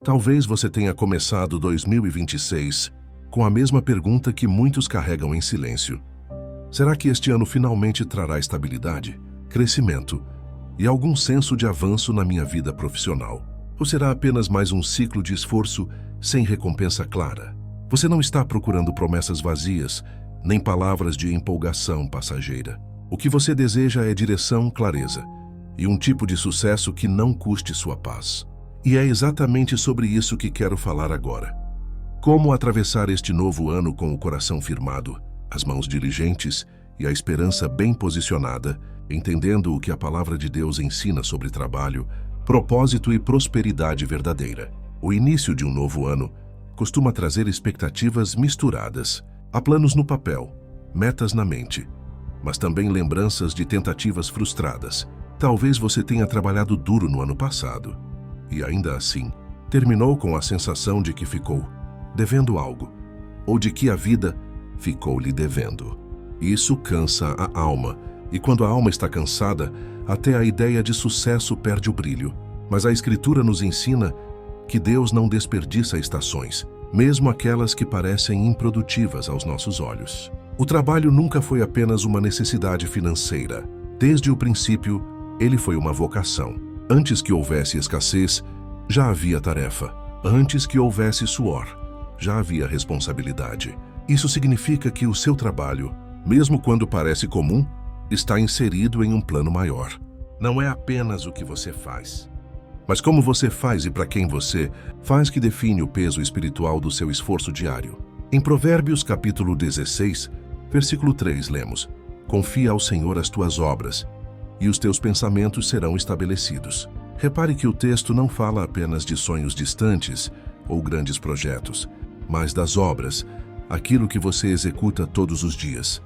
Talvez você tenha começado 2026 com a mesma pergunta que muitos carregam em silêncio. Será que este ano finalmente trará estabilidade, crescimento e algum senso de avanço na minha vida profissional? Ou será apenas mais um ciclo de esforço sem recompensa clara? Você não está procurando promessas vazias, nem palavras de empolgação passageira. O que você deseja é direção, clareza e um tipo de sucesso que não custe sua paz. E é exatamente sobre isso que quero falar agora. Como atravessar este novo ano com o coração firmado, as mãos diligentes e a esperança bem posicionada, entendendo o que a palavra de Deus ensina sobre trabalho, propósito e prosperidade verdadeira. O início de um novo ano costuma trazer expectativas misturadas. Há planos no papel, metas na mente, mas também lembranças de tentativas frustradas. Talvez você tenha trabalhado duro no ano passado e, ainda assim, terminou com a sensação de que ficou devendo algo, ou de que a vida ficou lhe devendo. Isso cansa a alma, e quando a alma está cansada, até a ideia de sucesso perde o brilho. Mas a Escritura nos ensina que Deus não desperdiça estações, mesmo aquelas que parecem improdutivas aos nossos olhos. O trabalho nunca foi apenas uma necessidade financeira. Desde o princípio, ele foi uma vocação. Antes que houvesse escassez, já havia tarefa. Antes que houvesse suor, já havia responsabilidade. Isso significa que o seu trabalho, mesmo quando parece comum, está inserido em um plano maior. Não é apenas o que você faz, mas como você faz e para quem você faz que define o peso espiritual do seu esforço diário. Em Provérbios capítulo 16, versículo 3, lemos: Confia ao Senhor as tuas obras, e os teus pensamentos serão estabelecidos. Repare que o texto não fala apenas de sonhos distantes ou grandes projetos, mas das obras, aquilo que você executa todos os dias.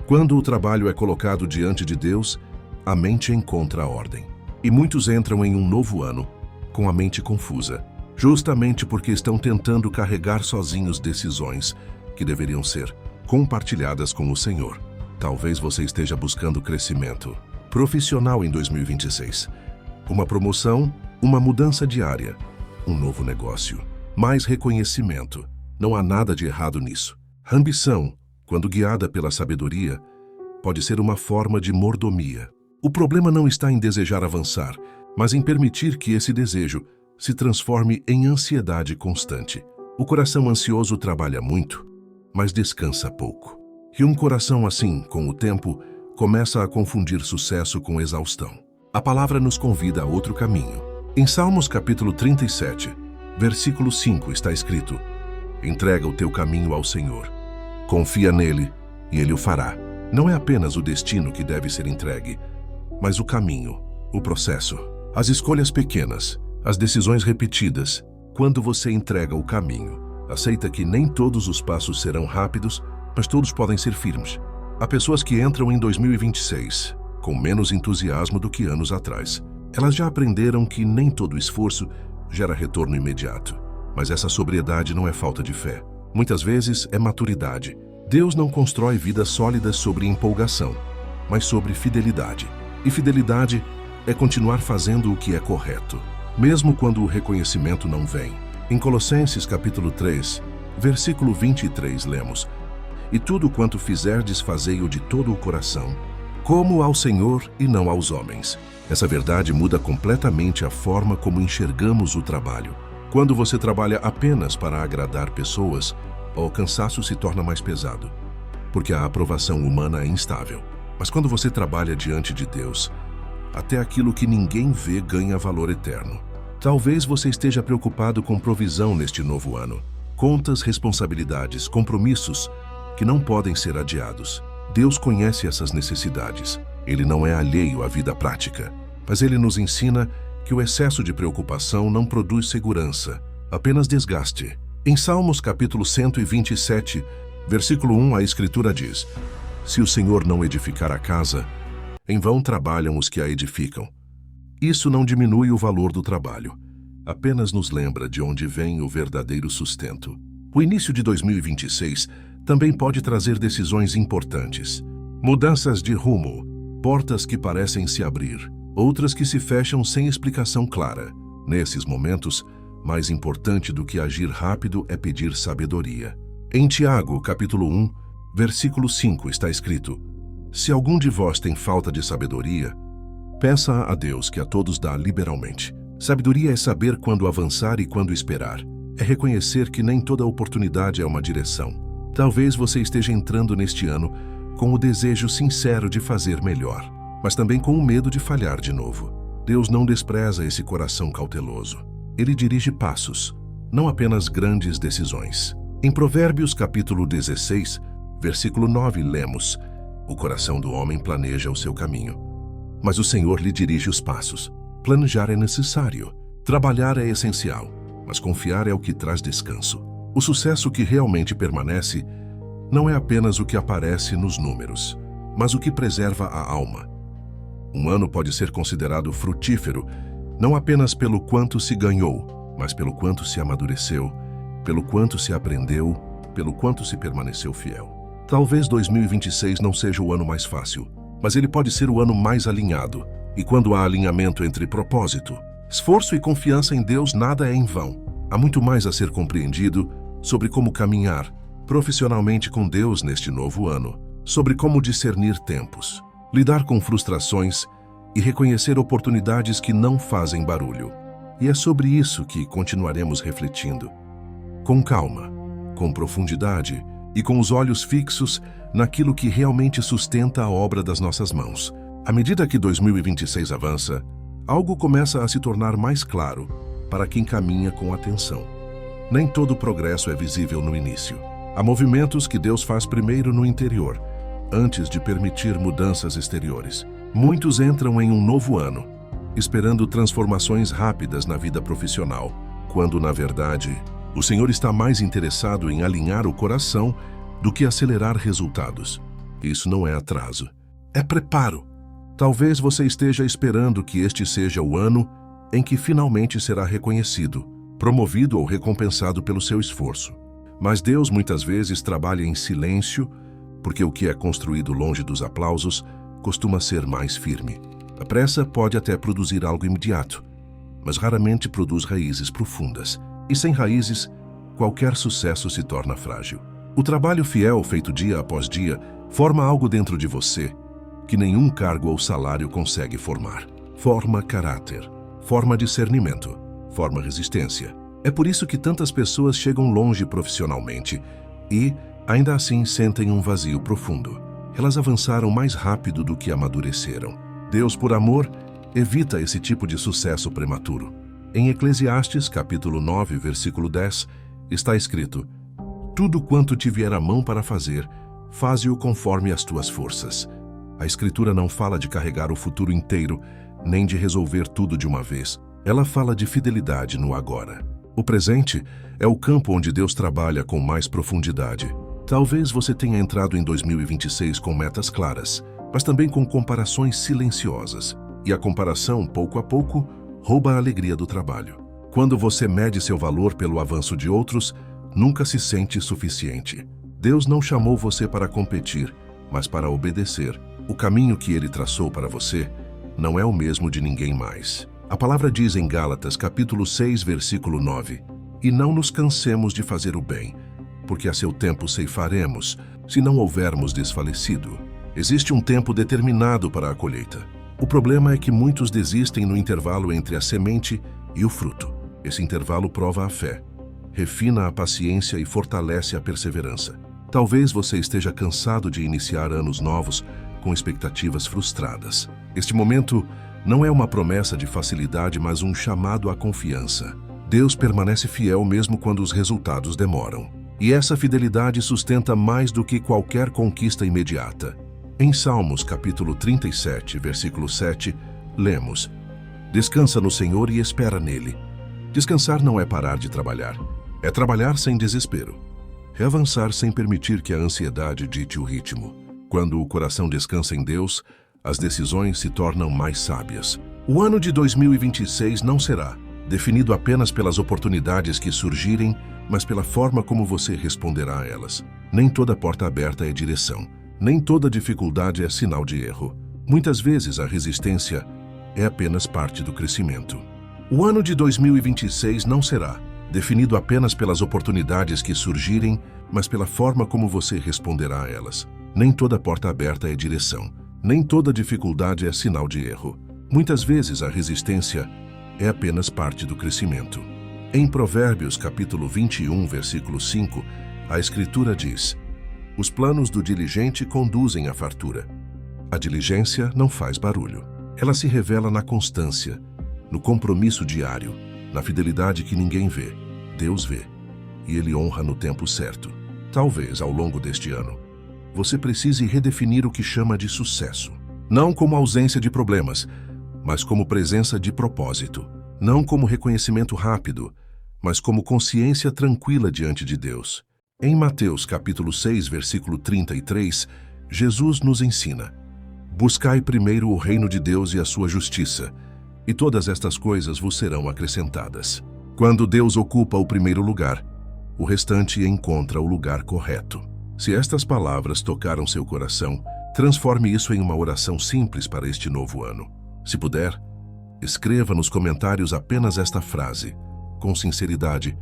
Quando o trabalho é colocado diante de Deus, a mente encontra a ordem. E muitos entram em um novo ano com a mente confusa, justamente porque estão tentando carregar sozinhos decisões que deveriam ser compartilhadas com o Senhor. Talvez você esteja buscando crescimento profissional em 2026. Uma promoção, uma mudança diária, um novo negócio, mais reconhecimento. Não há nada de errado nisso. A ambição, quando guiada pela sabedoria, pode ser uma forma de mordomia. O problema não está em desejar avançar, mas em permitir que esse desejo se transforme em ansiedade constante. O coração ansioso trabalha muito, mas descansa pouco. E um coração assim, com o tempo, começa a confundir sucesso com exaustão. A palavra nos convida a outro caminho. Em Salmos capítulo 37, versículo 5 está escrito: Entrega o teu caminho ao Senhor. Confia nele e ele o fará. Não é apenas o destino que deve ser entregue, mas o caminho, o processo, as escolhas pequenas, as decisões repetidas. Quando você entrega o caminho, aceita que nem todos os passos serão rápidos, mas todos podem ser firmes. Há pessoas que entram em 2026 com menos entusiasmo do que anos atrás. Elas já aprenderam que nem todo esforço gera retorno imediato. Mas essa sobriedade não é falta de fé. Muitas vezes é maturidade. Deus não constrói vidas sólidas sobre empolgação, mas sobre fidelidade. E fidelidade é continuar fazendo o que é correto, mesmo quando o reconhecimento não vem. Em Colossenses capítulo 3, versículo 23, lemos: E tudo quanto fizerdes, fazei-o de todo o coração, como ao Senhor e não aos homens. Essa verdade muda completamente a forma como enxergamos o trabalho. Quando você trabalha apenas para agradar pessoas, o cansaço se torna mais pesado, porque a aprovação humana é instável. Mas quando você trabalha diante de Deus, até aquilo que ninguém vê ganha valor eterno. Talvez você esteja preocupado com provisão neste novo ano. Contas, responsabilidades, compromissos que não podem ser adiados. Deus conhece essas necessidades. Ele não é alheio à vida prática, mas ele nos ensina que o excesso de preocupação não produz segurança, apenas desgaste. Em Salmos capítulo 127, versículo 1, a Escritura diz: Se o Senhor não edificar a casa, em vão trabalham os que a edificam. Isso não diminui o valor do trabalho, apenas nos lembra de onde vem o verdadeiro sustento. O início de 2026 também pode trazer decisões importantes. Mudanças de rumo, portas que parecem se abrir, outras que se fecham sem explicação clara. Nesses momentos, Mais importante do que agir rápido é pedir sabedoria. Em Tiago, capítulo 1, versículo 5, está escrito: Se algum de vós tem falta de sabedoria, peça a Deus, que a todos dá liberalmente. Sabedoria é saber quando avançar e quando esperar. É reconhecer que nem toda oportunidade é uma direção. Talvez você esteja entrando neste ano com o desejo sincero de fazer melhor, mas também com o medo de falhar de novo. Deus não despreza esse coração cauteloso. Ele dirige passos, não apenas grandes decisões. Em Provérbios capítulo 16, versículo 9, lemos: O coração do homem planeja o seu caminho, mas o Senhor lhe dirige os passos. Planejar é necessário, trabalhar é essencial, mas confiar é o que traz descanso. O sucesso que realmente permanece não é apenas o que aparece nos números, mas o que preserva a alma. Um ano pode ser considerado frutífero não apenas pelo quanto se ganhou, mas pelo quanto se amadureceu, pelo quanto se aprendeu, pelo quanto se permaneceu fiel. Talvez 2026 não seja o ano mais fácil, mas ele pode ser o ano mais alinhado. E quando há alinhamento entre propósito, esforço e confiança em Deus, nada é em vão. Há muito mais a ser compreendido sobre como caminhar profissionalmente com Deus neste novo ano, sobre como discernir tempos, lidar com frustrações e reconhecer oportunidades que não fazem barulho. E é sobre isso que continuaremos refletindo. Com calma, com profundidade e com os olhos fixos naquilo que realmente sustenta a obra das nossas mãos. À medida que 2026 avança, algo começa a se tornar mais claro para quem caminha com atenção. Nem todo progresso é visível no início. Há movimentos que Deus faz primeiro no interior, antes de permitir mudanças exteriores. Muitos entram em um novo ano, esperando transformações rápidas na vida profissional, quando, na verdade, o Senhor está mais interessado em alinhar o coração do que acelerar resultados. Isso não é atraso, é preparo. Talvez você esteja esperando que este seja o ano em que finalmente será reconhecido, promovido ou recompensado pelo seu esforço. Mas Deus muitas vezes trabalha em silêncio, porque o que é construído longe dos aplausos costuma ser mais firme. A pressa pode até produzir algo imediato, mas raramente produz raízes profundas. E sem raízes, qualquer sucesso se torna frágil. O trabalho fiel feito dia após dia forma algo dentro de você que nenhum cargo ou salário consegue formar. Forma caráter, forma discernimento, forma resistência. É por isso que tantas pessoas chegam longe profissionalmente e, ainda assim, sentem um vazio profundo. Elas avançaram mais rápido do que amadureceram. Deus, por amor, evita esse tipo de sucesso prematuro. Em Eclesiastes, capítulo 9, versículo 10, está escrito: Tudo quanto te vier a mão para fazer, faze-o conforme as tuas forças. A Escritura não fala de carregar o futuro inteiro, nem de resolver tudo de uma vez. Ela fala de fidelidade no agora. O presente é o campo onde Deus trabalha com mais profundidade. Talvez você tenha entrado em 2026 com metas claras, mas também com comparações silenciosas. E a comparação, pouco a pouco, rouba a alegria do trabalho. Quando você mede seu valor pelo avanço de outros, nunca se sente suficiente. Deus não chamou você para competir, mas para obedecer. O caminho que Ele traçou para você não é o mesmo de ninguém mais. A palavra diz em Gálatas, capítulo 6, versículo 9: E não nos cansemos de fazer o bem, porque a seu tempo ceifaremos, se não houvermos desfalecido. Existe um tempo determinado para a colheita. O problema é que muitos desistem no intervalo entre a semente e o fruto. Esse intervalo prova a fé, refina a paciência e fortalece a perseverança. Talvez você esteja cansado de iniciar anos novos com expectativas frustradas. Este momento não é uma promessa de facilidade, mas um chamado à confiança. Deus permanece fiel mesmo quando os resultados demoram. E essa fidelidade sustenta mais do que qualquer conquista imediata. Em Salmos, capítulo 37, versículo 7, lemos: Descansa no Senhor e espera nele. Descansar não é parar de trabalhar, é trabalhar sem desespero. É avançar sem permitir que a ansiedade dite o ritmo. Quando o coração descansa em Deus, as decisões se tornam mais sábias. O ano de 2026 não será definido apenas pelas oportunidades que surgirem, mas pela forma como você responderá a elas. Nem toda porta aberta é direção. Nem toda dificuldade é sinal de erro. Muitas vezes a resistência é apenas parte do crescimento. O ano de 2026 não será definido apenas pelas oportunidades que surgirem, mas pela forma como você responderá a elas. Nem toda porta aberta é direção. Nem toda dificuldade é sinal de erro. Muitas vezes a resistência é apenas parte do crescimento. Em Provérbios capítulo 21, versículo 5, a Escritura diz: os planos do diligente conduzem à fartura. A diligência não faz barulho. Ela se revela na constância, no compromisso diário, na fidelidade que ninguém vê. Deus vê, e Ele honra no tempo certo. Talvez, ao longo deste ano, você precise redefinir o que chama de sucesso. Não como ausência de problemas, mas como presença de propósito. Não como reconhecimento rápido, mas como consciência tranquila diante de Deus. Em Mateus capítulo 6, versículo 33, Jesus nos ensina: buscai primeiro o reino de Deus e a sua justiça, e todas estas coisas vos serão acrescentadas. Quando Deus ocupa o primeiro lugar, o restante encontra o lugar correto. Se estas palavras tocaram seu coração, transforme isso em uma oração simples para este novo ano. Se puder, escreva nos comentários apenas esta frase, com sinceridade,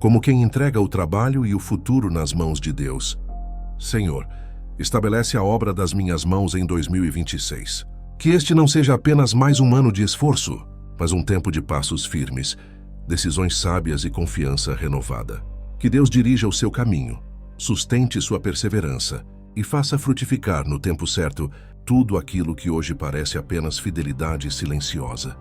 como quem entrega o trabalho e o futuro nas mãos de Deus: Senhor, estabelece a obra das minhas mãos em 2026. Que este não seja apenas mais um ano de esforço, mas um tempo de passos firmes, decisões sábias e confiança renovada. Que Deus dirija o seu caminho, sustente sua perseverança e faça frutificar no tempo certo tudo aquilo que hoje parece apenas fidelidade silenciosa.